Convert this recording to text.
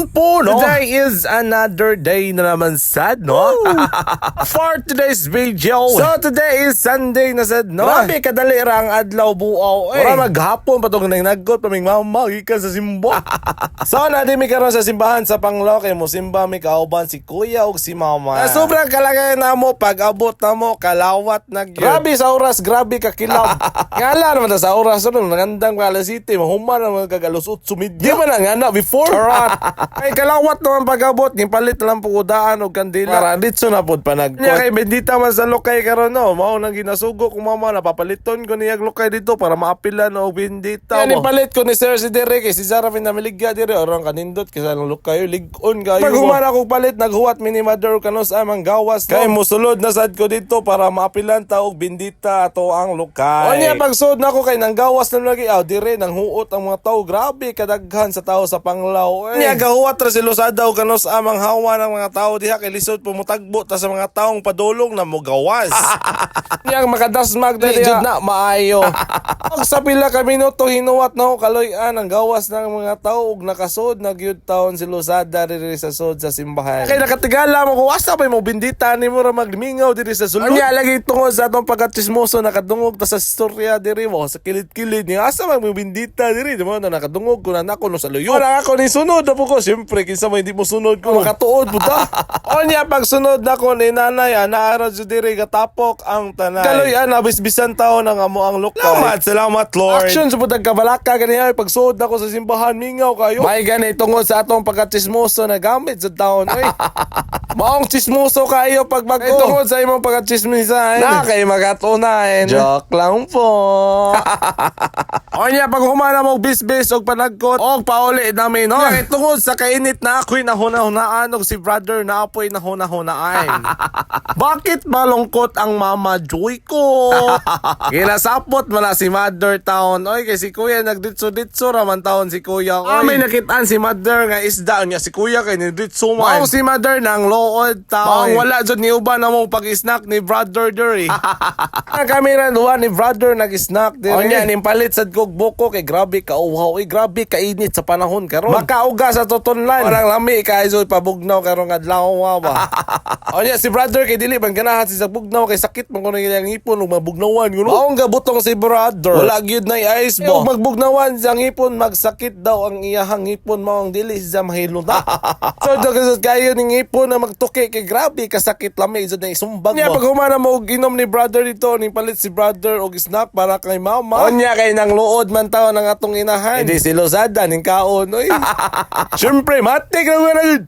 lang po, no? Today is another day na naman, sad, no? For today's video. So, today is Sunday na, sad, no? Grabe, kadali ra ang adlaw buaw. Ora maghapon pa itong nagnagot paming mamagi ka sa simba. So, nadimi karon sa simbahan sa Panglaw kay mo simba mi kauban si kuya ug si mama. Sobrang kalagayan na mo pag abot na mo kalawat na gyud. Grabe sa oras, grabe ka kilab. Ngala naman sa oras no, nagandang Pala City, mahuman naman kagalusot sumidya. Di ba na nga na before? Ay kalawat naman pag-abot, gipalit lang po daan og kandila. Para ditso na pod panag. Nya kay bendita man sa lokay karon no, mao nang ginasugo kung mama napapaliton ko niyag lokay dito para maapilan og bendita. Yan ipalit ko ni Sir si Derek kay si Zara pinamiligya dire orang kanindot kaysa lang lokay ligon kayo. Pag humana kog palit naghuwat mini mother kanos amang gawas. Kay musulod na sad ko dito para maapilan ta og bendita ato ang lokay. O nya pagsud na ko kay nang gawas na lagi dire nang huot ang mga tao. Grabe kadaghan sa tao sa Panglaw. Nya gahuwat ra si Losada og kanos amang hawa ng mga tao diha kay lisod pumutagbo ta sa mga taong padulong na mogawas. Nya makadasmag diri jud na maayo. Og sa pila ka minuto hinuwat na ko kaloy-an ang gawas ng mga tao ug nakasod na gyud taon si Losada diri sa sud sa simbahan. Kay nakatigala mo ko asa pa mo bindita nimo ra magmingaw diri sa sulod. Nya lagi tungod sa atong pagkatismoso nakadungog ta sa istorya diri mo sa kilid-kilid niya asa magbindita diri di mo na nakadungog ko na nako no sa luyo. Wala ako ni sunod na po ko siyempre kinsa may hindi mo sunod ko makatuod puta. Onya pag sunod na ko ni nanay anaara jud diri katapok ang tanay. Kaloy ana bisbisan taon ang amo ang lokal. Salamat Lord. Action sa putag kabalaka ganiya pag suod na ko sa simbahan mingaw kayo. May gani tungod sa atong pagkatismoso na gamit sa taon oy. Maong chismoso kayo pag bago. Tungod sa imong pagkachismisan. Na kay magatunayan. Joke lang po. Onya pag humana mo bisbis og panagkot og pauli namin no. Kay tungod sa kainit na ako'y nahuna-hunaan og si brother na apoy nahuna-hunaan. Bakit malungkot ang mama Joy ko? Ginasapot man na si Mother Town. Oy kay si kuya nagditso-ditso raman taon si kuya. May nakitaan si Mother nga isda niya si kuya kay niditso man. Mao si Mother nang lood taon. Wala jud ni uban na mo pag-snack ni brother diri. Kami ra duwa ni brother nag-snack diri. Onya nimpalit sad kog buko kay grabe ka uhaw. Oy grabe ka init sa panahon karon. Makauga sa tutunlan. Parang lami kay iso pabugnaw karon adlaw ba. Onya si brother kay dili man ganahan si sa bugnaw kay sakit man kuno ilang ipon ug mabugnawan kuno. Maong gabutong si brother. Wala gyud na ice bo. Magbugnawan sa ngipon magsakit daw ang iyahang ngipon maong dili siya mahilunta. So dagasot kayo ning ngipon na magtuki kay grabe kasakit lami jud na isumbag mo. Nya pag humana mo ginom ni brother dito ning palit si brother og snack para kay mama. Onya kay nang luod man taon ang atong inahan. Hindi si Losada ning kaon oy. Syempre matik na